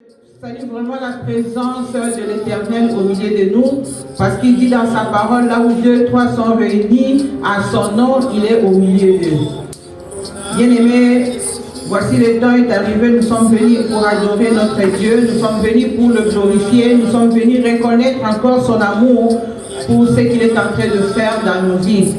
Salue vraiment la présence de l'Éternel au milieu de nous, parce qu'il dit dans sa parole, là où 2, 3 sont réunis, à son nom, il est au milieu d'eux. Bien-aimés, voici le temps est arrivé, nous sommes venus pour adorer notre Dieu, nous sommes venus pour le glorifier, nous sommes venus reconnaître encore son amour pour ce qu'il est en train de faire dans nos vies.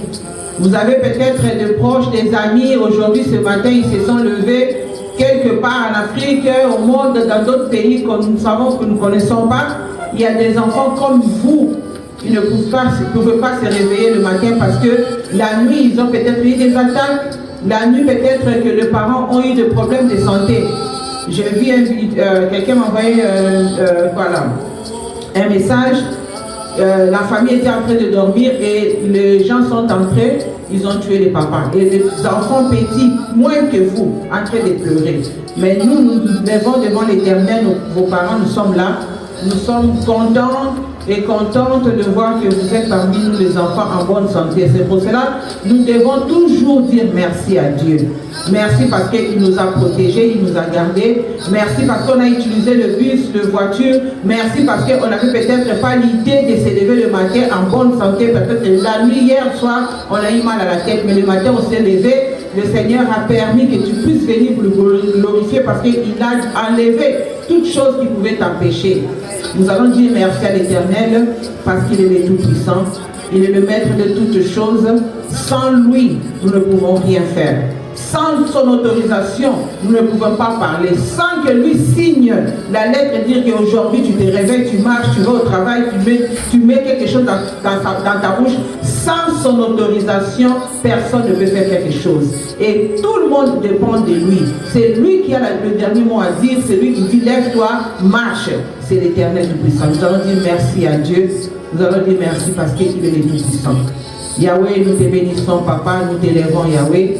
Vous avez peut-être des proches, des amis, aujourd'hui, ce matin, ils se sont levés quelque part en Afrique, au monde, dans d'autres pays que nous savons que nous ne connaissons pas. Il y a des enfants comme vous qui ne peuvent pas se réveiller le matin parce que la nuit, ils ont peut-être eu des attaques. La nuit, peut-être que les parents ont eu des problèmes de santé. J'ai vu quelqu'un m'envoyer un message. La famille était en train de dormir et les gens sont entrés, ils ont tué les papas. Et les enfants petits, moins que vous, en train de pleurer. Mais nous, nous levons devant l'Éternel, vos parents, nous sommes là. Nous sommes contents et contentes de voir que vous êtes parmi nous les enfants en bonne santé. C'est pour cela que nous devons toujours dire merci à Dieu. Merci parce qu'il nous a protégés, il nous a gardés. Merci parce qu'on a utilisé le bus, la voiture. Merci parce qu'on n'avait peut-être pas l'idée de se lever le matin en bonne santé. Peut-être la nuit, hier soir, on a eu mal à la tête. Mais le matin, on s'est levé. Le Seigneur a permis que tu puisses venir pour le glorifier parce qu'il a enlevé toutes choses qui pouvaient t'empêcher. Nous allons dire merci à l'Éternel parce qu'il est le Tout-Puissant. Il est le maître de toutes choses. Sans lui, nous ne pouvons rien faire. Sans son autorisation, nous ne pouvons pas parler. Sans que lui signe la lettre et dire qu'aujourd'hui tu te réveilles, tu marches, tu vas au travail, tu mets quelque chose dans ta bouche. Sans son autorisation, personne ne peut faire quelque chose. Et tout le monde dépend de lui. C'est lui qui a le dernier mot à dire. C'est lui qui dit lève-toi, marche. C'est l'Éternel Tout-Puissant. Nous allons dire merci à Dieu. Nous allons dire merci parce qu'il est le Tout-Puissant. Yahweh, nous te bénissons, Papa. Nous t'élèvons, Yahweh.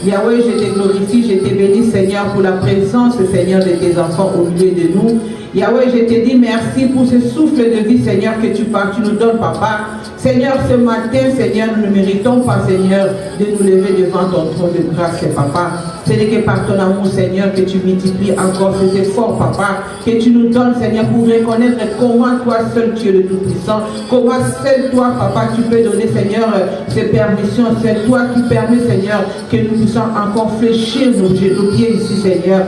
Yahweh, je te glorifie, je te bénis, Seigneur, pour la présence, Seigneur, de tes enfants au milieu de nous. Yahweh, je te dis merci pour ce souffle de vie, Seigneur, que tu nous donnes, Papa. Seigneur, ce matin, Seigneur, nous ne méritons pas, Seigneur, de nous lever devant ton trône de grâce, Papa. Ce n'est que par ton amour, Seigneur, que tu multiplies encore ces efforts, Papa, que tu nous donnes, Seigneur, pour reconnaître comment toi seul tu es le Tout-Puissant, comment seul toi, Papa, tu peux donner, Seigneur, ces permissions. C'est toi qui permets, Seigneur, que nous puissions encore fléchir nos pieds ici, Seigneur.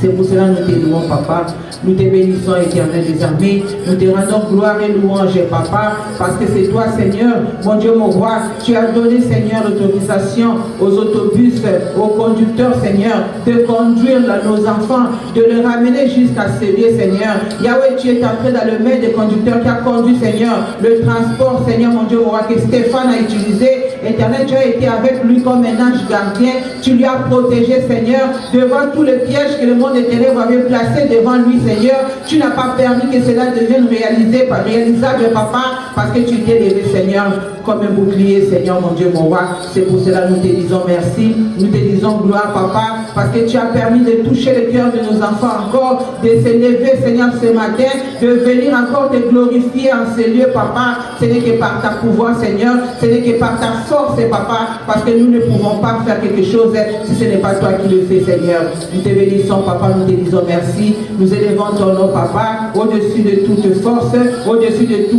C'est pour cela que nous te louons, Papa. Nous te bénissons, Éternel des armées. Nous te rendons gloire et louange, Papa, parce que c'est toi, Seigneur, mon Dieu, mon roi. Tu as donné, Seigneur, l'autorisation aux autobus, aux conducteurs, Seigneur, de conduire nos enfants, de les ramener jusqu'à ce lieu, Seigneur. Yahweh, tu es entré dans le mail des conducteurs qui a conduit, Seigneur, le transport, Seigneur, mon Dieu, mon roi, que Stéphane a utilisé. Éternel, tu as été avec lui comme un ange gardien. Tu lui as protégé, Seigneur, devant tous les pièges que le monde éternel avait placés devant lui, Seigneur. Tu n'as pas permis que cela devienne réalisable, Papa, parce que tu t'es levé, Seigneur, comme un bouclier, Seigneur, mon Dieu, mon roi. C'est pour cela que nous te disons merci. Nous te disons gloire, Papa, parce que tu as permis de toucher le cœur de nos enfants encore, de se lever, Seigneur, ce matin, de venir encore te glorifier en ces lieux, Papa. Ce n'est que par ta pouvoir, Seigneur. Ce n'est que par ta force, Papa, parce que nous ne pouvons pas faire quelque chose si ce n'est pas toi qui le fais, Seigneur. Nous te bénissons, Papa, nous te disons merci. Nous élevons ton nom, Papa, au-dessus de toute force, au-dessus de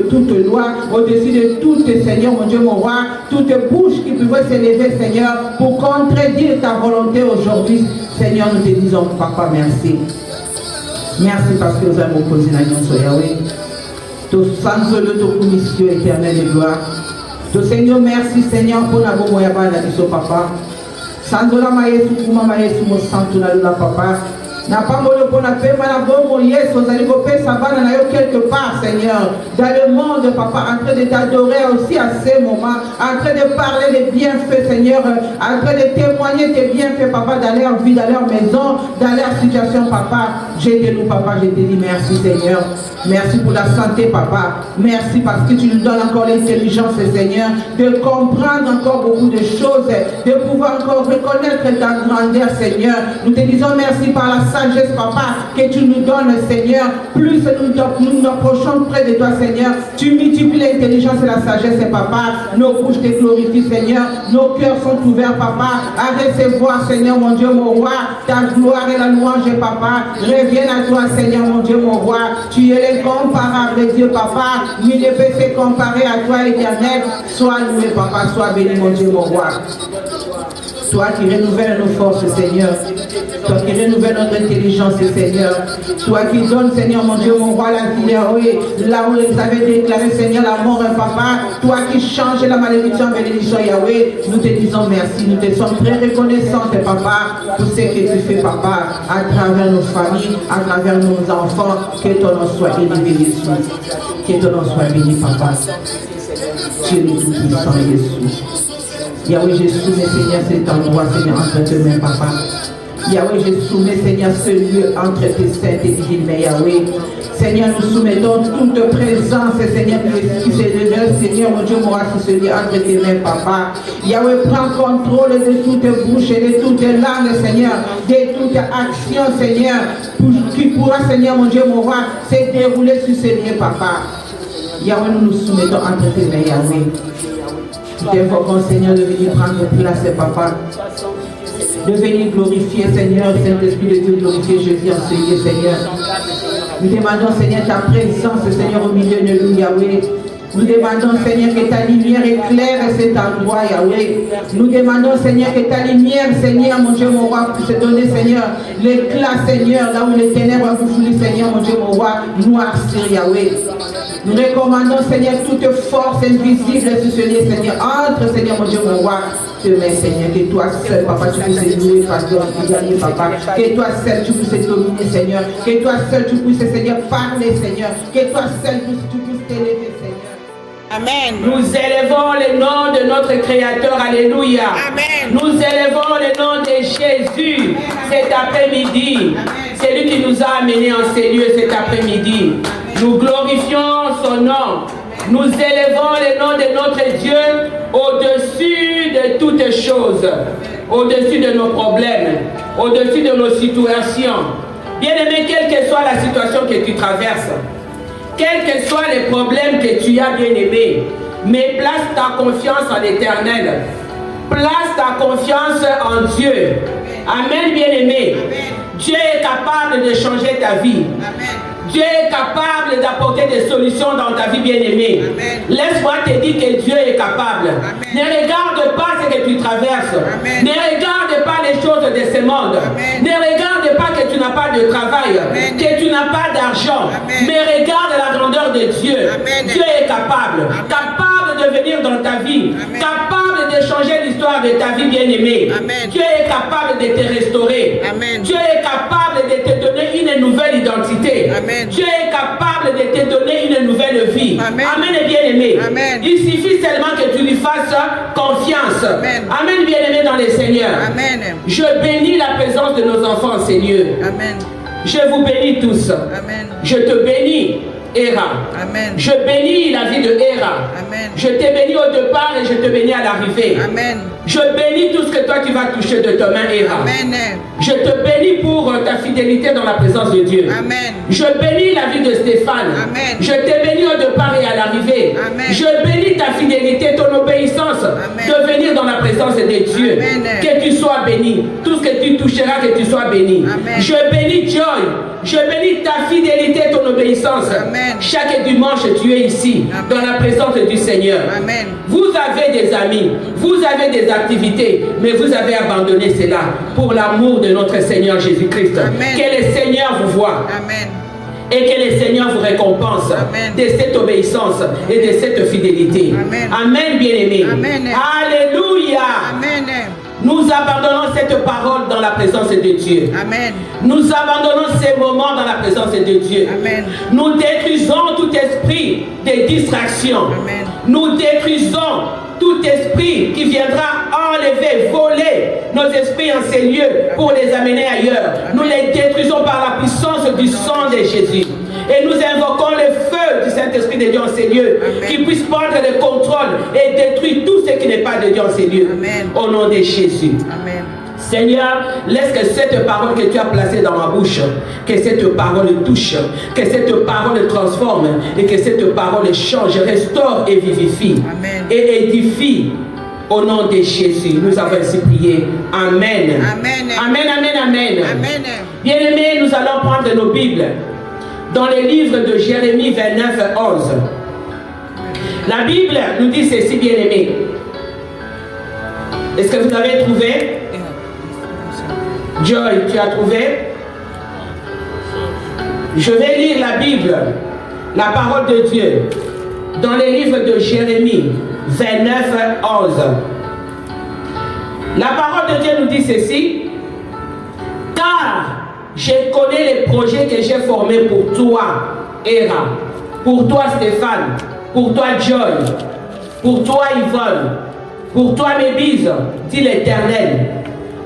toute loi, au-dessus de tout, Seigneur, mon Dieu, mon roi, toute bouche qui pouvait s'élever, Seigneur, pour contredire ta volonté aujourd'hui. Seigneur, nous te disons, Papa, merci. Merci parce que nous avons posé la nuit sur Yahweh. Tout sans de ton commission éternelle de gloire. Tout Seigneur, merci, Seigneur, pour la bonne moyenne de Papa. Sans la maïs, kuma maïs, mon santo la Papa. N'a pas mon bon appel, ma bon yes, aux alibopés, ça va dans quelque part, Seigneur. Dans le monde, Papa, en train de t'adorer aussi à ces moments, en train de parler des bienfaits, Seigneur, en train de témoigner tes bienfaits, Papa, dans leur vie, dans leur maison, dans leur situation, Papa. Je te loue, Papa, je te dis merci, Seigneur. Merci pour la santé, Papa. Merci parce que tu nous donnes encore l'intelligence, Seigneur, de comprendre encore beaucoup de choses, de pouvoir encore reconnaître ta grandeur, Seigneur. Nous te disons merci par la sagesse, papa, que tu nous donnes, Seigneur. Plus nous nous approchons près de toi, Seigneur. Tu multiplies l'intelligence et la sagesse, papa. Nos bouches te glorifient, Seigneur. Nos cœurs sont ouverts, papa, à recevoir, Seigneur, mon Dieu, mon roi, ta gloire et la louange, papa. Reviens à toi, Seigneur, mon Dieu, mon roi. Tu es l'incomparable Dieu, papa. Il ne peut se comparer à toi, éternel. Sois loué, papa. Sois béni, mon Dieu, mon roi. Toi qui renouvelles nos forces, Seigneur. Toi qui renouvelles notre intelligence, Seigneur. Toi qui donnes, Seigneur, mon Dieu, mon roi, la vie, Yahweh. Là où vous avez déclaré, Seigneur, la mort, papa. Toi qui changes la malédiction en bénédiction, Yahweh. Nous te disons merci. Nous te sommes très reconnaissants, papa, pour ce que tu fais, papa, à travers nos familles, à travers nos enfants. Que ton nom soit élevé, Jésus. Que ton nom soit béni, papa. Tu es le tout-puissant, Jésus. Yahweh, je soumets, Seigneur, cet endroit, Seigneur, entre tes mains, papa. Yahweh, je soumets, Seigneur, ce lieu entre tes saintes et divines mains, Yahweh. Seigneur, nous soumettons toute présence, Seigneur, qui se révèle, Seigneur, mon Dieu, mon roi, qui se lie entre tes mains, papa. Yahweh, prends contrôle de toute bouche et de toute langue, Seigneur, de toute action, Seigneur, qui pourra, Seigneur, mon Dieu, mon roi, se dérouler sur ce lieu, papa. Yahweh, nous nous soumettons entre tes mains, Yahweh. Nous t'invoquons, Seigneur, de venir prendre place, papa. De venir glorifier, Seigneur, Saint-Esprit de Dieu, glorifier Jésus en ce lieu, Seigneur. Nous demandons, Seigneur, ta présence, Seigneur, au milieu de nous, Yahweh. Nous demandons, Seigneur, que ta lumière éclaire cet endroit, Yahweh. Nous demandons, Seigneur, que ta lumière, Seigneur, mon Dieu, mon roi, puisse donner, Seigneur, l'éclat, Seigneur, là où les ténèbres vous foulent, Seigneur, mon Dieu, mon roi, noircir, Yahweh. Nous recommandons, Seigneur, toute force invisible sur ce lieu, Seigneur. Entre, Seigneur, mon Dieu, mon roi, demain, Seigneur, que toi seul, papa, tu puisses louer, pasteur, gagner, papa. Que toi seul, tu puisses dominer, Seigneur. Que toi seul, tu puisses, Seigneur, parler, Seigneur. Que toi seul, tu puisses t'élever, Seigneur. Amen. Nous élevons le nom de notre Créateur. Alléluia. Amen. Nous élevons le nom de Jésus cet après-midi. C'est lui qui nous a amenés en ces lieux cet après-midi. Nous glorifions son nom. Nous élevons le nom de notre Dieu au-dessus de toutes choses, au-dessus de nos problèmes, au-dessus de nos situations. Bien-aimé, quelle que soit la situation que tu traverses, quels que soient les problèmes que tu as, bien-aimé, mais place ta confiance en l'Éternel. Place ta confiance en Dieu. Amen, bien-aimé. Dieu est capable de changer ta vie. Amen. Dieu est capable d'apporter des solutions dans ta vie, bien-aimée. Laisse-moi te dire que Dieu est capable. Amen. Ne regarde pas ce que tu traverses. Amen. Ne regarde pas les choses de ce monde. Amen. Ne regarde pas que tu n'as pas de travail, amen, que tu n'as pas d'argent. Mais regarde la grandeur de Dieu. Amen. Dieu est capable. Amen. Capable de venir dans ta vie. Amen. Capable de changer l'histoire de ta vie, bien-aimée. Dieu est capable de te restaurer. Amen. Dieu est capable de te donner une nouvelle identité. Amen. Dieu est capable de te donner une nouvelle vie. Amen, amen et bien-aimé. Il suffit seulement que tu lui fasses confiance. Amen, amen bien-aimé dans le Seigneur. Amen. Je bénis la présence de nos enfants, Seigneur. Amen. Je vous bénis tous. Amen. Je te bénis, Héra. Amen. Je bénis la vie de Héra. Amen. Je te bénis au départ et je te bénis à l'arrivée. Amen. Je bénis tout ce que toi tu vas toucher de ta main, Héra. Amen. Je te bénis pour ta fidélité dans la présence de Dieu. Amen. Je bénis la vie de Stéphane. Amen. Je te bénis au départ et à l'arrivée. Amen. Je bénis ta fidélité, ton obéissance. Amen. De venir dans la présence de Dieu. Amen. Que tu sois béni. Tout ce que tu toucheras, que tu sois béni. Amen. Je bénis Joy. Je bénis ta fidélité, ton obéissance. Amen. Chaque dimanche, tu es ici, amen, dans la présence du Seigneur. Amen. Vous avez des amis, vous avez des activités, mais vous avez abandonné cela pour l'amour de notre Seigneur Jésus-Christ. Que le Seigneur vous voie. Amen. Et que le Seigneur vous récompense, amen, de cette obéissance et de cette fidélité. Amen, amen bien-aimé. Alléluia. Amen. Nous abandonnons cette parole dans la présence de Dieu. Amen. Nous abandonnons ces moments dans la présence de Dieu. Amen. Nous détruisons tout esprit de distraction. Amen. Nous détruisons tout esprit qui viendra enlever, voler nos esprits en ces lieux pour les amener ailleurs. Amen. Nous les détruisons par la puissance du sang de Jésus. Et nous invoquons le feu du Saint-Esprit de Dieu en ces lieux. Amen. Qui puisse prendre le contrôle et détruire tout ce qui n'est pas de Dieu en ces lieux. Amen. Au nom de Jésus. Amen. Seigneur, laisse que cette parole que tu as placée dans ma bouche, que cette parole touche, que cette parole transforme et que cette parole change, restaure et vivifie. Amen. Et édifie. Au nom de Jésus, nous avons ainsi prié. Amen. Amen. Amen, amen, amen. Amen. Bien-aimés, nous allons prendre nos Bibles dans les livres de Jérémie 29, 11. La Bible nous dit ceci, bien-aimés. Est-ce que vous avez trouvé? Joy, tu as trouvé? Je vais lire la Bible, la parole de Dieu, dans les livres de Jérémie 29, 11. La parole de Dieu nous dit ceci. Car je connais les projets que j'ai formés pour toi, Héra, pour toi, Stéphane, pour toi, Joy, pour toi, Yvonne, pour toi, Mébise, dit l'Éternel.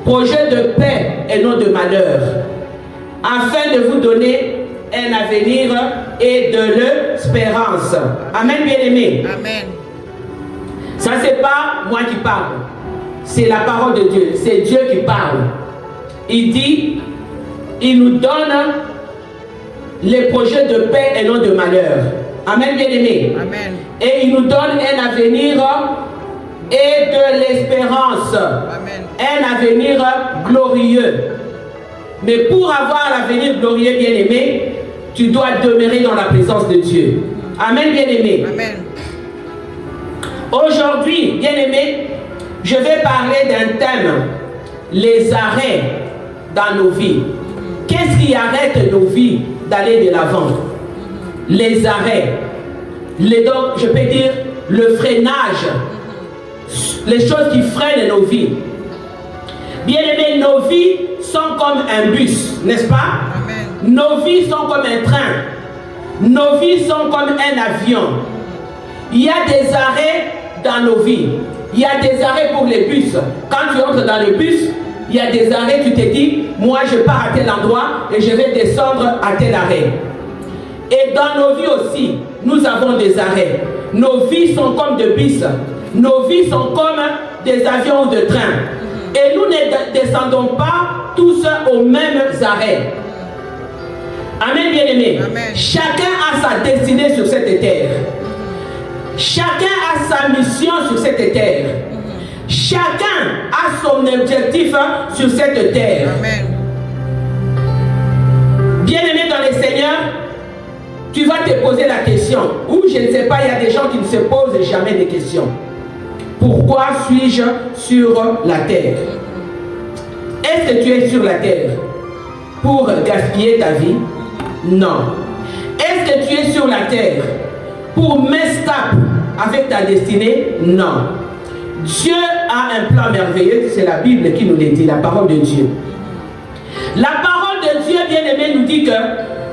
Projet de paix et non de malheur, afin de vous donner un avenir et de l'espérance. Amen, bien-aimés. Amen. Ça, c'est pas moi qui parle. C'est la parole de Dieu. C'est Dieu qui parle. Il dit, il nous donne les projets de paix et non de malheur. Amen, bien-aimés. Amen. Et il nous donne un avenir et de l'espérance. Amen. Un avenir glorieux. Mais pour avoir l'avenir glorieux, bien-aimé, tu dois demeurer dans la présence de Dieu. Amen, bien-aimé. Amen. Aujourd'hui, bien-aimé, je vais parler d'un thème, les arrêts dans nos vies. Qu'est-ce qui arrête nos vies d'aller de l'avant? Les arrêts. Donc, je peux dire le freinage. Les choses qui freinent nos vies. Bien-aimés, nos vies sont comme un bus, n'est-ce pas? Amen. Nos vies sont comme un train. Nos vies sont comme un avion. Il y a des arrêts dans nos vies. Il y a des arrêts pour les bus. Quand tu entres dans le bus, il y a des arrêts, tu te dis, moi je pars à tel endroit et je vais descendre à tel arrêt. Et dans nos vies aussi, nous avons des arrêts. Nos vies sont comme des bus. Nos vies sont comme des avions ou de trains. Et nous ne descendons pas tous aux mêmes arrêts. Amen, bien-aimé. Chacun a sa destinée sur cette terre. Chacun a sa mission sur cette terre. Chacun a son objectif sur cette terre. Amen. Bien-aimé dans le Seigneur, tu vas te poser la question. Ou je ne sais pas, il y a des gens qui ne se posent jamais de questions. Pourquoi suis-je sur la terre? Est-ce que tu es sur la terre pour gaspiller ta vie? Non. Est-ce que tu es sur la terre pour m'instable avec ta destinée? Non. Dieu a un plan merveilleux, c'est la Bible qui nous le dit, la parole de Dieu. La parole de Dieu, bien-aimé, nous dit que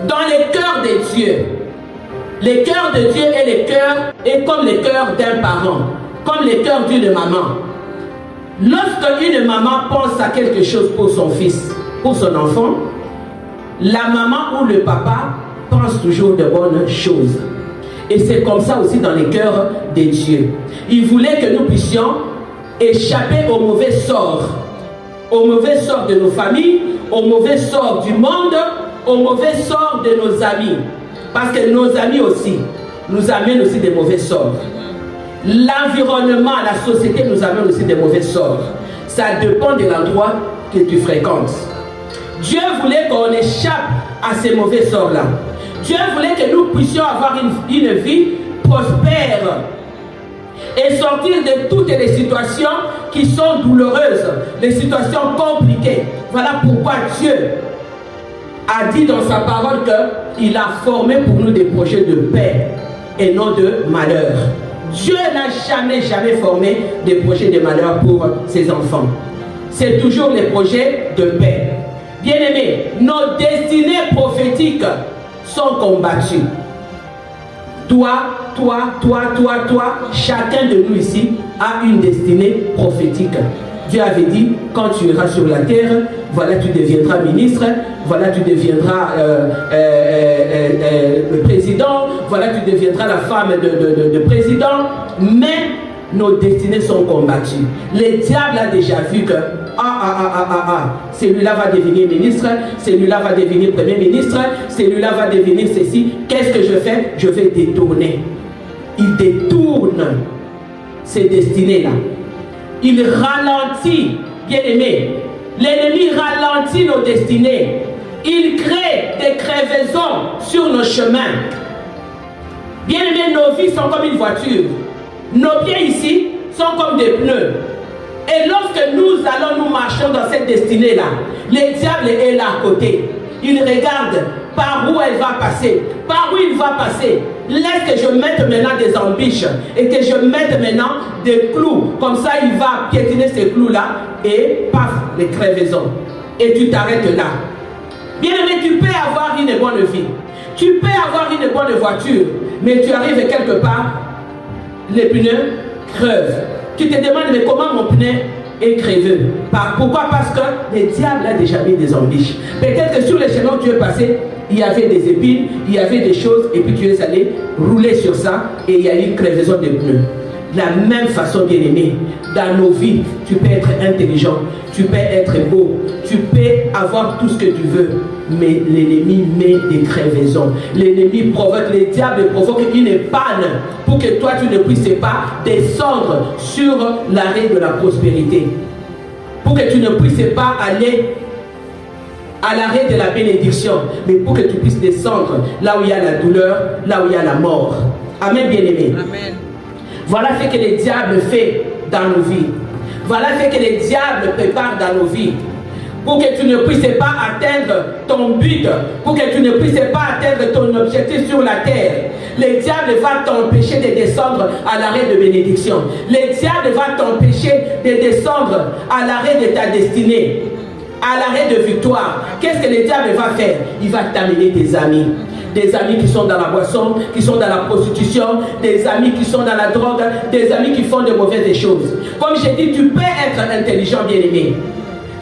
dans les cœurs de Dieu, les cœurs de Dieu est comme les cœurs d'un parent, comme les cœurs d'une maman. Lorsque une maman pense à quelque chose pour son fils, pour son enfant, la maman ou le papa pense toujours de bonnes choses. Et c'est comme ça aussi dans les cœurs de Dieu. Il voulait que nous puissions échapper au mauvais sort de nos familles, au mauvais sort du monde, au mauvais sort de nos amis. Parce que nos amis aussi nous amènent aussi des mauvais sorts. L'environnement, la société nous amène aussi des mauvais sorts. Ça dépend de l'endroit que tu fréquentes. Dieu voulait qu'on échappe à ces mauvais sorts-là. Dieu voulait que nous puissions avoir une vie prospère et sortir de toutes les situations qui sont douloureuses, les situations compliquées. Voilà pourquoi Dieu a dit dans sa parole qu'il a formé pour nous des projets de paix et non de malheur. Dieu n'a jamais formé des projets de malheur pour ses enfants. C'est toujours les projets de paix. Bien-aimés, nos destinées prophétiques sont combattues. Toi, chacun de nous ici a une destinée prophétique. Dieu avait dit, quand tu iras sur la terre, voilà, tu deviendras ministre, voilà, tu deviendras le président, voilà, tu deviendras la femme de président. Mais nos destinées sont combattues. Le diable a déjà vu que celui-là va devenir ministre, celui-là va devenir premier ministre, celui-là va devenir ceci. Qu'est-ce que je fais? Je vais détourner. Il détourne ces destinées-là. Il ralentit, bien-aimé. L'ennemi ralentit nos destinées. Il crée des crevaisons sur nos chemins. Bien-aimé, nos vies sont comme une voiture. Nos pieds ici sont comme des pneus. Et lorsque nous nous marchons dans cette destinée-là, le diable est là à côté. Il regarde par où elle va passer, par où il va passer. Laisse que je mette maintenant des embûches et que je mette maintenant des clous. Comme ça, il va piétiner ces clous-là et paf, les crevaisons. Et tu t'arrêtes là. Bien aimé, tu peux avoir une bonne vie. Tu peux avoir une bonne voiture. Mais tu arrives quelque part, les pneus crevent. Tu te demandes, mais comment mon pneu est crevé? Pourquoi? Parce que le diable a déjà mis des embûches. Peut-être que sur les chemins où tu es passé, il y avait des épines, il y avait des choses, et puis tu es allé rouler sur ça, et il y a eu une crevaison des pneus. De la même façon, bien aimé, dans nos vies, tu peux être intelligent, tu peux être beau, tu peux avoir tout ce que tu veux, mais l'ennemi met des crevaisons. L'ennemi provoque, le diable provoque une panne pour que toi tu ne puisses pas descendre sur l'arrêt de la prospérité, pour que tu ne puisses pas aller à l'arrêt de la bénédiction, mais pour que tu puisses descendre là où il y a la douleur, là où il y a la mort. Amen, bien-aimé. Amen. Voilà ce que le diable fait dans nos vies. Voilà ce que le diable prépare dans nos vies. Pour que tu ne puisses pas atteindre ton but, pour que tu ne puisses pas atteindre ton objectif sur la terre. Le diable va t'empêcher de descendre à l'arrêt de bénédiction. Le diable va t'empêcher de descendre à l'arrêt de ta destinée, à l'arrêt de victoire. Qu'est-ce que le diable va faire? Il va t'amener des amis. Des amis qui sont dans la boisson, qui sont dans la prostitution, des amis qui sont dans la drogue, des amis qui font de mauvaises choses. Comme j'ai dit, tu peux être intelligent, bien-aimé.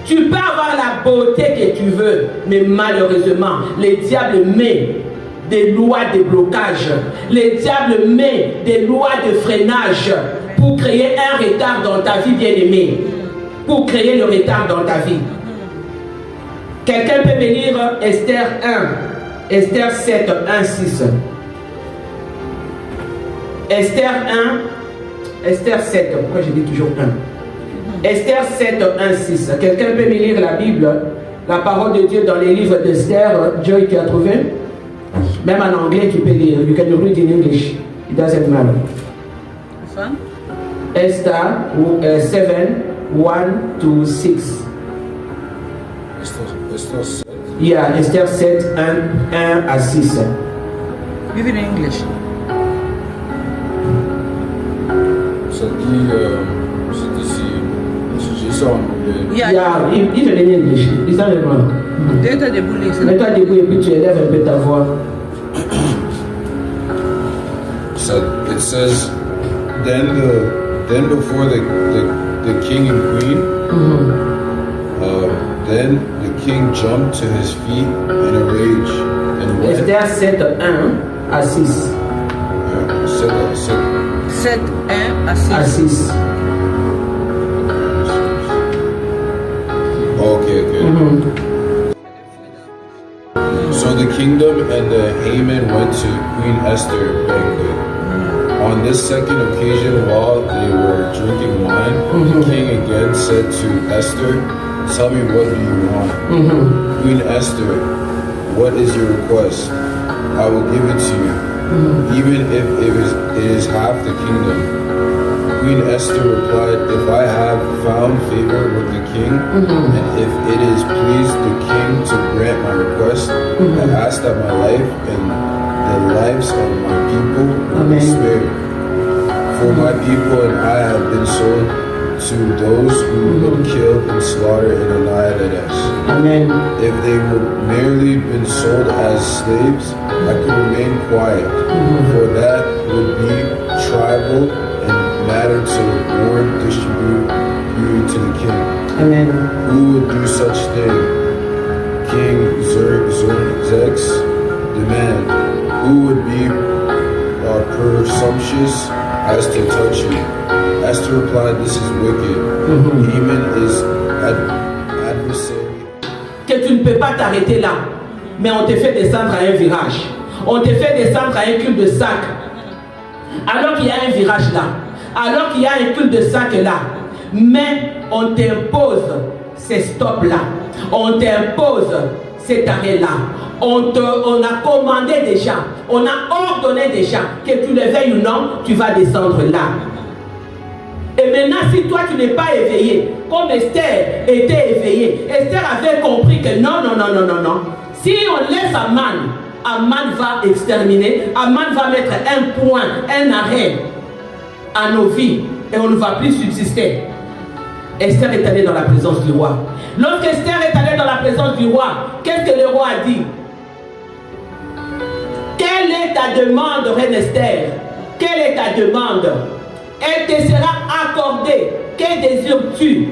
Tu peux avoir la beauté que tu veux, mais malheureusement, le diable met des lois de blocage. Le diable met des lois de freinage pour créer un retard dans ta vie, bien-aimé. Pour créer le retard dans ta vie. Quelqu'un peut me lire Esther 1. Esther 7, 1, 6. Esther 1, Esther 7, pourquoi je dis toujours 1? Esther 7, 1, 6. Quelqu'un peut me lire la Bible, la parole de Dieu dans les livres d'Esther? Joy, tu as trouvé? Même en anglais, tu peux lire. You can read in English. It doesn't matter. Esther 7, 1 to 6. Esther 7. Yeah, Esther 7, 1 à 6. Give it in English. Ça dit, j'ai ça en anglais. Yeah, even in English. Is that wrong? Mets-toi debout, Lisa. Mets-toi debout et puis tu élèves un peu ta voix. So it says, then before the king and queen, then the king jumped to his feet in a rage and went. Esther 7, 1 à 6. 7, 1 à 6. À 6. Okay. So the kingdom and the Haman went to Queen Esther banquet. On this second occasion, while they were drinking wine, the king again said to Esther, "Tell me, what do you want?" Queen Esther, "What is your request? I will give it to you, even if it is half the kingdom." Queen Esther replied, "If I have found favor with the king, and if it is pleased the king to grant my request, I ask that my life and the lives of my people will be spared. For my people and I have been sold to those who would kill and slaughter and annihilate us. Amen. If they were merely been sold as slaves, I could remain quiet, for that would be tribal and matter to warn distribute you to the king." Amen. Who would do such thing? King Xerxes demand. Who would be presumptuous as to touch you? Esther replied, "This is wicked. Haman is adversary. Que tu ne peux pas t'arrêter là, mais on te fait descendre à un virage. On te fait descendre à un cul-de-sac. Alors qu'il y a un virage là, alors qu'il y a un cul-de-sac là, mais on t'impose ces stops là, on t'impose cet arrêt là. On a commandé déjà, on a ordonné déjà que tu le veuilles ou non, tu vas descendre là. Et maintenant, si toi tu n'es pas éveillé, comme Esther était éveillée, Esther avait compris que non. Si on laisse Aman va exterminer, Aman va mettre un point, un arrêt à nos vies et on ne va plus subsister. Esther est allée dans la présence du roi. Lorsque Esther est allée dans la présence du roi, qu'est-ce que le roi a dit? Quelle est ta demande, reine Esther? Quelle est ta demande? Elle te sera accordée. Que désires-tu?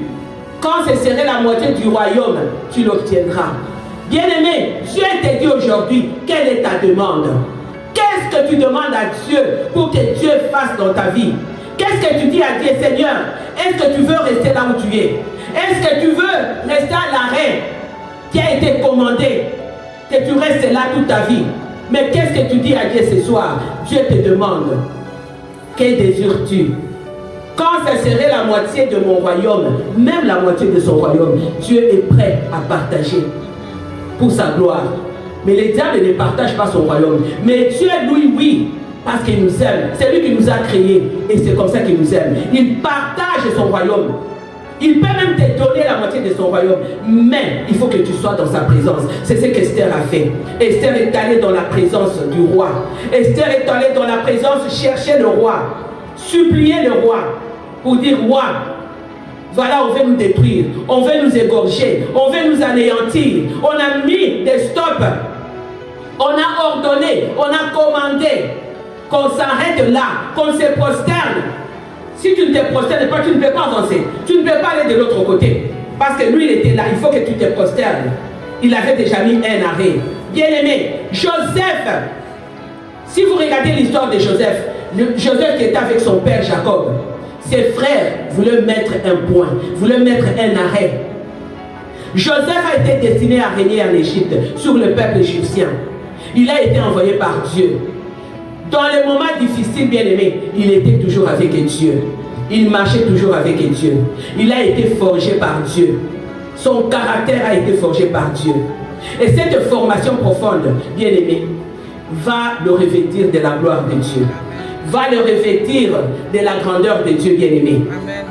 Quand ce serait la moitié du royaume, tu l'obtiendras. Bien-aimé, Dieu te dit aujourd'hui, quelle est ta demande? Qu'est-ce que tu demandes à Dieu pour que Dieu fasse dans ta vie? Qu'est-ce que tu dis à Dieu? Seigneur, est-ce que tu veux rester là où tu es? Est-ce que tu veux rester à l'arrêt qui a été commandé? Que tu restes là toute ta vie. Mais qu'est-ce que tu dis à Dieu ce soir? Dieu te demande, que désires-tu? Quand ce serait la moitié de mon royaume, même la moitié de son royaume, Dieu est prêt à partager pour sa gloire. Mais le diable ne partage pas son royaume. Mais Dieu, lui, oui, parce qu'il nous aime. C'est lui qui nous a créés et c'est comme ça qu'il nous aime. Il partage son royaume. Il peut même te donner la moitié de son royaume. Mais il faut que tu sois dans sa présence. C'est ce qu'Esther a fait. Esther est allée dans la présence du roi. Esther est allée dans la présence chercher le roi. Supplier le roi pour dire, roi, voilà, on veut nous détruire, on veut nous égorger, on veut nous anéantir. On a mis des stops, on a ordonné, on a commandé qu'on s'arrête là, qu'on se prosterne. Si tu ne te prosternes pas, tu ne peux pas avancer. Tu ne peux pas aller de l'autre côté. Parce que lui, il était là, il faut que tu te prosternes. Il avait déjà mis un arrêt. Bien-aimé, Joseph, si vous regardez l'histoire de Joseph, Joseph qui était avec son père Jacob, ses frères voulaient mettre un point, voulaient mettre un arrêt. Joseph a été destiné à régner en Égypte sur le peuple égyptien. Il a été envoyé par Dieu. Dans les moments difficiles, bien-aimé, il était toujours avec Dieu. Il marchait toujours avec Dieu. Il a été forgé par Dieu. Son caractère a été forgé par Dieu. Et cette formation profonde, bien-aimé, va le revêtir de la gloire de Dieu. Va le revêtir de la grandeur de Dieu, bien-aimé. Amen.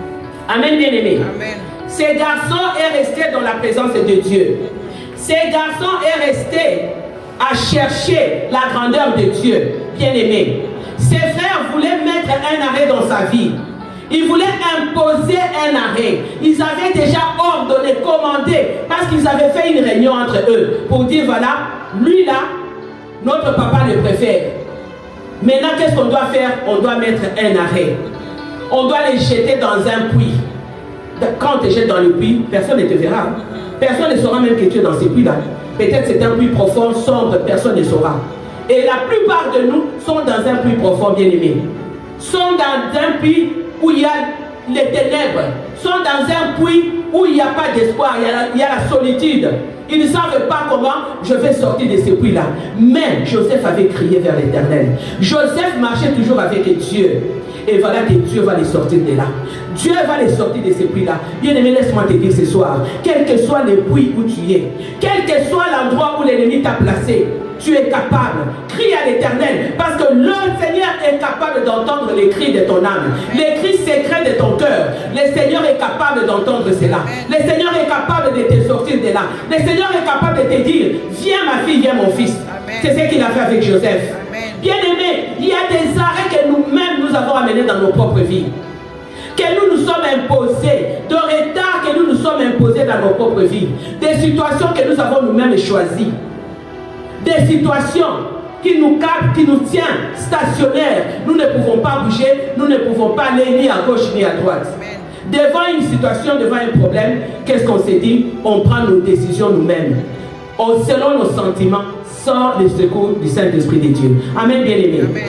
Amen, bien-aimé. Amen. Ce garçon est resté dans la présence de Dieu. Ce garçon est resté à chercher la grandeur de Dieu, bien-aimé. Ses frères voulaient mettre un arrêt dans sa vie. Ils voulaient imposer un arrêt. Ils avaient déjà ordonné, commandé, parce qu'ils avaient fait une réunion entre eux pour dire, voilà, lui là, notre papa le préfère. Maintenant, qu'est-ce qu'on doit faire? On doit mettre un arrêt. On doit les jeter dans un puits. Quand on te jette dans le puits, personne ne te verra. Personne ne saura même que tu es dans ce puits-là. Peut-être c'est un puits profond, sombre, personne ne saura. Et la plupart de nous sont dans un puits profond, bien-aimés. Sont dans un puits où il y a les ténèbres. Sont dans un puits où il n'y a pas d'espoir, il y a la solitude. Ils ne savent pas comment je vais sortir de ce puits-là. Mais Joseph avait crié vers l'Éternel. Joseph marchait toujours avec Dieu. Et voilà que Dieu va les sortir de là. Dieu va les sortir de ces puits-là. Bien-aimé, laisse-moi te dire ce soir, quel que soit le puits où tu es, quel que soit l'endroit où l'ennemi t'a placé, tu es capable. Crie à l'Éternel, parce que le Seigneur est capable d'entendre les cris de ton âme, les cris secrets de ton cœur. Le Seigneur est capable d'entendre cela. Le Seigneur est capable de te sortir de là. Le Seigneur est capable de te dire, viens ma fille, viens mon fils. C'est ce qu'il a fait avec Joseph. Bien-aimé, il y a des arrêts que nous-mêmes nous avons amenés dans nos propres vies. Que nous nous sommes imposés, de retard que nous nous sommes imposés dans nos propres vies. Des situations que nous avons nous-mêmes choisies. Des situations qui nous captent, qui nous tiennent stationnaires. Nous ne pouvons pas bouger, nous ne pouvons pas aller ni à gauche ni à droite. Devant une situation, devant un problème, qu'est-ce qu'on s'est dit? On prend nos décisions nous-mêmes. Selon nos sentiments, sans le secours du Saint-Esprit de Dieu. Amen, bien-aimé. Amen.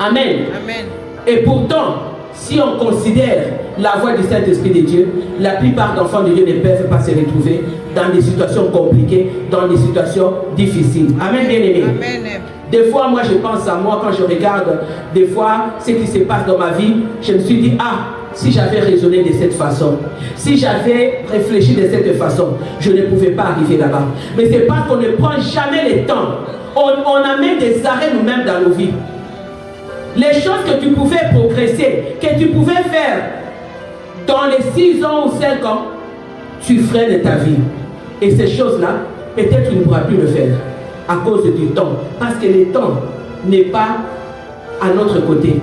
Amen. Amen. Et pourtant, si on considère la voix du Saint-Esprit de Dieu, la plupart d'enfants de Dieu ne peuvent pas se retrouver dans des situations compliquées, dans des situations difficiles. Amen, bien-aimé. Des fois, moi, je pense à moi quand je regarde des fois ce qui se passe dans ma vie. Je me suis dit, ah, si j'avais raisonné de cette façon, si j'avais réfléchi de cette façon, je ne pouvais pas arriver là-bas. Mais c'est parce qu'on ne prend jamais le temps. On amène des arrêts nous-mêmes dans nos vies. Les choses que tu pouvais progresser, que tu pouvais faire dans les 6 ans ou 5 ans, tu freines ta vie. Et ces choses-là, peut-être tu ne pourras plus le faire à cause du temps. Parce que le temps n'est pas à notre côté.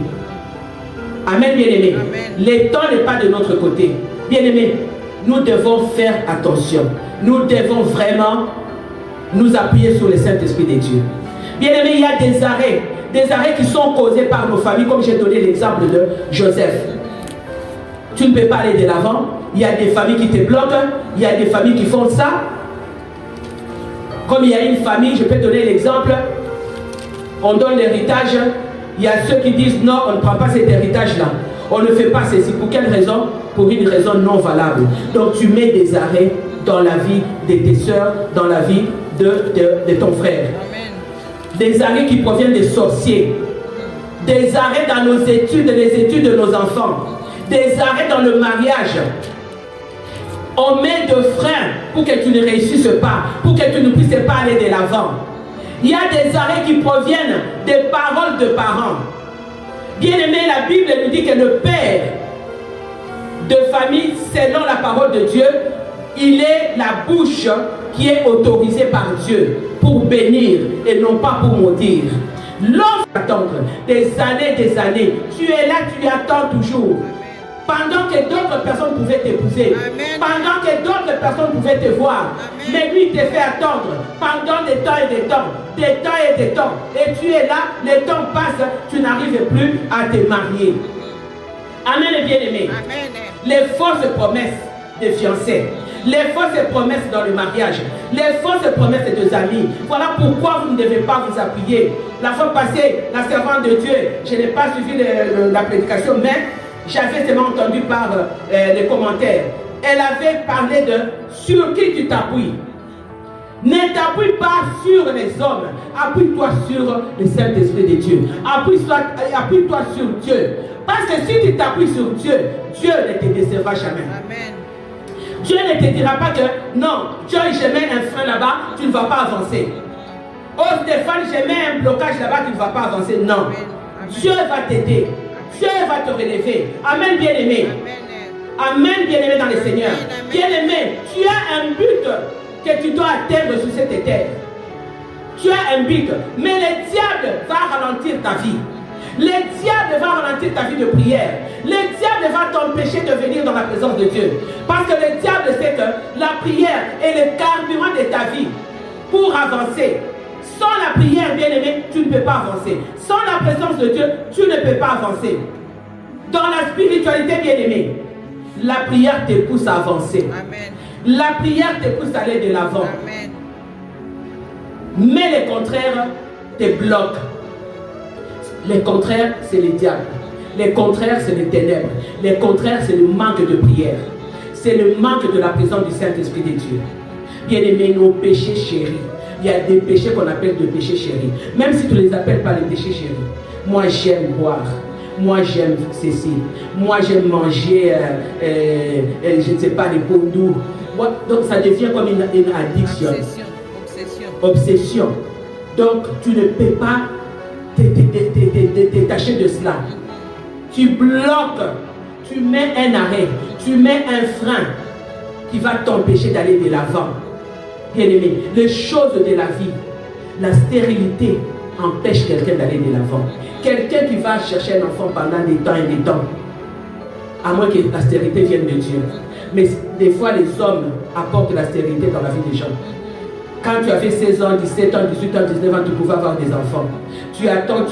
Amen, bien-aimé. Le temps n'est pas de notre côté. Bien-aimé, nous devons faire attention. Nous devons vraiment nous appuyer sur le Saint-Esprit de Dieu. Bien-aimé, il y a des arrêts qui sont causés par nos familles, comme j'ai donné l'exemple de Joseph. Tu ne peux pas aller de l'avant. Il y a des familles qui te bloquent. Il y a des familles qui font ça. Comme il y a une famille, je peux donner l'exemple. On donne l'héritage. Il y a ceux qui disent non, on ne prend pas cet héritage-là. On ne fait pas ceci. Pour quelle raison? Pour une raison non valable. Donc tu mets des arrêts dans la vie de tes soeurs, dans la vie de ton frère. Amen. Des arrêts qui proviennent des sorciers. Des arrêts dans nos études, les études de nos enfants. Des arrêts dans le mariage. On met de freins pour que tu ne réussisses pas, pour que tu ne puisses pas aller de l'avant. Il y a des arrêts qui proviennent des paroles de parents. Bien aimé, la Bible nous dit que le père de famille, selon la parole de Dieu, il est la bouche qui est autorisée par Dieu pour bénir et non pas pour maudire. L'homme attendre des années, tu es là, tu attends toujours. Pendant que d'autres personnes pouvaient t'épouser, pendant que d'autres personnes pouvaient te voir, mais lui te fait attendre pendant des temps et des temps, des temps et des temps. Et tu es là, le temps passe, tu n'arrives plus à te marier. Amen, bien-aimé. Les fausses promesses des fiancés, les fausses promesses dans le mariage, les fausses promesses des amis. Voilà pourquoi vous ne devez pas vous appuyer. La fois passée, la servante de Dieu, je n'ai pas suivi la prédication, mais j'avais seulement entendu par les commentaires. Elle avait parlé de sur qui tu t'appuies. Ne t'appuie pas sur les hommes. Appuie-toi sur le Saint-Esprit de Dieu. Appuie-toi sur Dieu. Parce que si tu t'appuies sur Dieu, Dieu ne te décevra jamais. Amen. Dieu ne te dira pas que non, Dieu, je mets un frein là-bas, tu ne vas pas avancer. Oh Stéphane, je mets un blocage là-bas, tu ne vas pas avancer. Non. Amen. Dieu va t'aider. Dieu va te relever. Amen, bien-aimé. Amen, bien-aimé dans le Seigneur. Bien-aimé, tu as un but que tu dois atteindre sur cette terre. Tu as un but, mais le diable va ralentir ta vie. Le diable va ralentir ta vie de prière. Le diable va t'empêcher de venir dans la présence de Dieu. Parce que le diable sait que la prière est le carburant de ta vie pour avancer. Sans la prière, bien-aimé, tu ne peux pas avancer. Sans la présence de Dieu, tu ne peux pas avancer. Dans la spiritualité, bien-aimé, la prière te pousse à avancer. Amen. La prière te pousse à aller de l'avant. Mais le contraire te bloque. Le contraire, c'est le diable. Le contraire, c'est les ténèbres. Le contraire, c'est le manque de prière. C'est le manque de la présence du Saint-Esprit de Dieu. Bien-aimé, nos péchés chéris. Il y a des péchés qu'on appelle des péchés chéris. Même si tu ne les appelles pas les péchés chéris. Moi, j'aime boire. Moi, j'aime ceci. Moi, j'aime manger, je ne sais pas, les pots doux. Donc, ça devient comme une addiction. Obsession. Donc, tu ne peux pas te détacher de cela. Tu bloques. Tu mets un arrêt. Tu mets un frein qui va t'empêcher d'aller de l'avant. Bien-aimé, les choses de la vie, la stérilité empêche quelqu'un d'aller de l'avant. Quelqu'un qui va chercher un enfant pendant des temps et des temps, à moins que la stérilité vienne de Dieu. Mais des fois, les hommes apportent la stérilité dans la vie des gens. Quand tu avais 16 ans, 17 ans, 18 ans, 19 ans, tu pouvais avoir des enfants. Tu attends,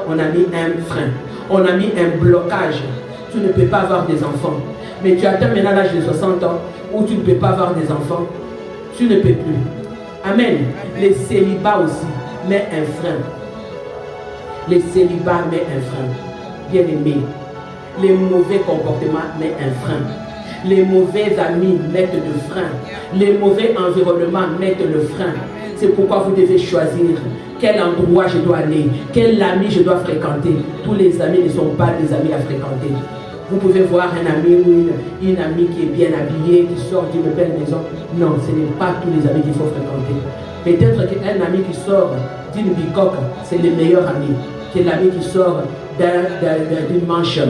on a mis un frein. On a mis un blocage. Tu ne peux pas avoir des enfants. Mais tu atteins maintenant l'âge de 60 ans où tu ne peux pas avoir des enfants. Tu ne peux plus. Amen. Les célibats aussi met un frein. Les célibats met un frein. Bien-aimé, Les mauvais comportements mettent un frein. Les mauvais amis mettent le frein. Les mauvais environnements mettent le frein. C'est pourquoi vous devez choisir quel endroit je dois aller, quel ami je dois fréquenter. Tous les amis ne sont pas des amis à fréquenter. Vous pouvez voir un ami ou une amie qui est bien habillée, qui sort d'une belle maison. Non, ce n'est pas tous les amis qu'il faut fréquenter. Peut-être qu'un ami qui sort d'une bicoque, c'est le meilleur ami que l'ami qui sort d'une mansion.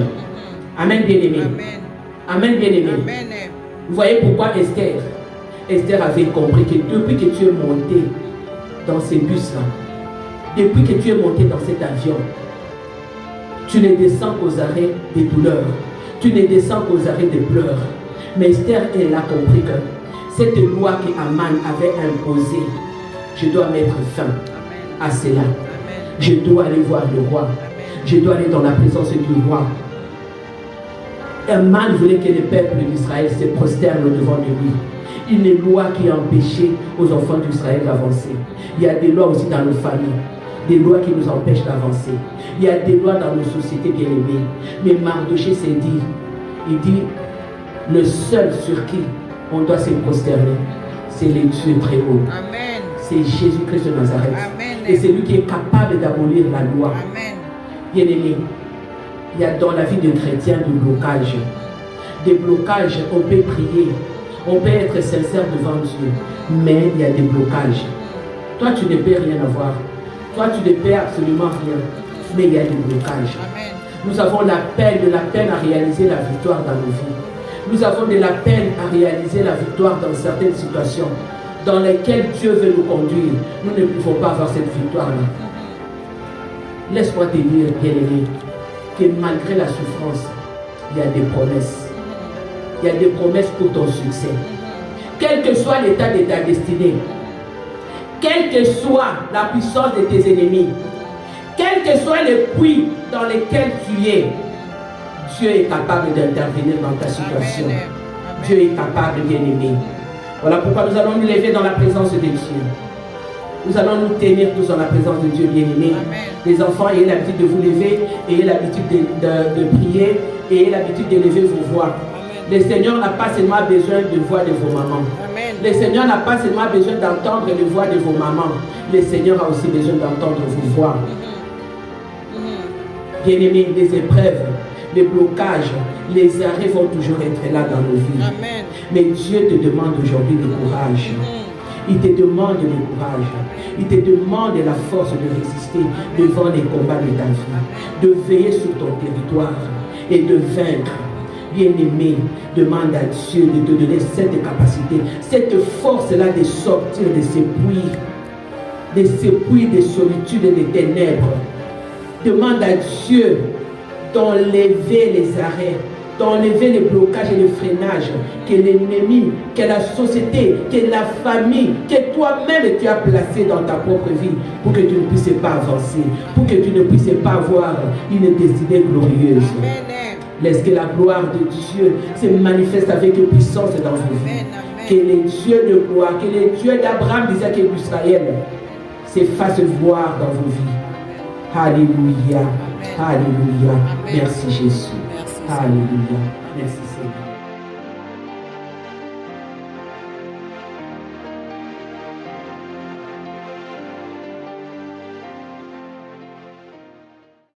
Amen, bien-aimé. Amen, bien-aimé. Vous voyez pourquoi Esther avait compris que depuis que tu es monté dans ces bus-là, depuis que tu es monté dans cet avion, tu ne descends qu'aux arrêts des douleurs, tu ne descends qu'aux arrêts des pleurs. Mais Esther, elle a compris que cette loi que Aman avait imposée, je dois mettre fin à cela. Je dois aller voir le roi. Je dois aller dans la présence du roi. Aman voulait que le peuple d'Israël se prosterne devant de lui. Une loi qui empêchait aux enfants d'Israël d'avancer. Il y a des lois aussi dans nos familles, des lois qui nous empêchent d'avancer. Il y a des lois dans nos sociétés bien-aimées. Mais Mardoché s'est dit, il dit, le seul sur qui on doit se prosterner, c'est le Dieu très haut. Amen. C'est Jésus-Christ de Nazareth. Amen. Et c'est lui qui est capable d'abolir la loi. Amen. Bien-aimé, il y a dans la vie de chrétien des blocages. Des blocages, on peut prier, on peut être sincère devant Dieu, mais il y a des blocages. Toi, tu ne peux rien avoir. Toi, tu ne peux absolument rien, mais il y a des blocages. Amen. Nous avons de la peine à réaliser la victoire dans nos vies. Nous avons de la peine à réaliser la victoire dans certaines situations dans lesquelles Dieu veut nous conduire. Nous ne pouvons pas avoir cette victoire-là. Laisse-moi te dire, bien-aimé, que malgré la souffrance, il y a des promesses. Il y a des promesses pour ton succès. Quel que soit l'état de ta destinée, quelle que soit la puissance de tes ennemis, quel que soit le puits dans lequel tu es, Dieu est capable d'intervenir dans ta situation. Amen. Dieu est capable, bien-aimé. Voilà pourquoi nous allons nous lever dans la présence de Dieu. Nous allons nous tenir tous dans la présence de Dieu, bien-aimé. Les enfants, ayez l'habitude de vous lever, ayez l'habitude de prier, ayez l'habitude d'élever vos voix. Le Seigneur n'a pas seulement besoin de voix de vos mamans. Amen. Le Seigneur n'a pas seulement besoin d'entendre les voix de vos mamans. Le Seigneur a aussi besoin d'entendre vos voix. Bien-aimés, les épreuves, les blocages, les arrêts vont toujours être là dans nos vies. Amen. Mais Dieu te demande aujourd'hui le courage. Il te demande le courage. Il te demande la force de résister devant les combats de ta vie. De veiller sur ton territoire et de vaincre. Bien-aimé, demande à Dieu de te donner cette capacité, cette force-là de sortir de ces puits de solitude et de ténèbres. Demande à Dieu d'enlever les arrêts, d'enlever les blocages et les freinages que l'ennemi, que la société, que la famille, que toi-même tu as placé dans ta propre vie pour que tu ne puisses pas avancer, pour que tu ne puisses pas avoir une destinée glorieuse. Amen. Laisse que la gloire de Dieu se manifeste avec puissance dans vos vies. Que les dieux de gloire, que les dieux d'Abraham, d'Isaac et d'Israël se fassent voir dans vos vies. Alléluia. Alléluia. Merci Jésus. Alléluia. Merci Seigneur.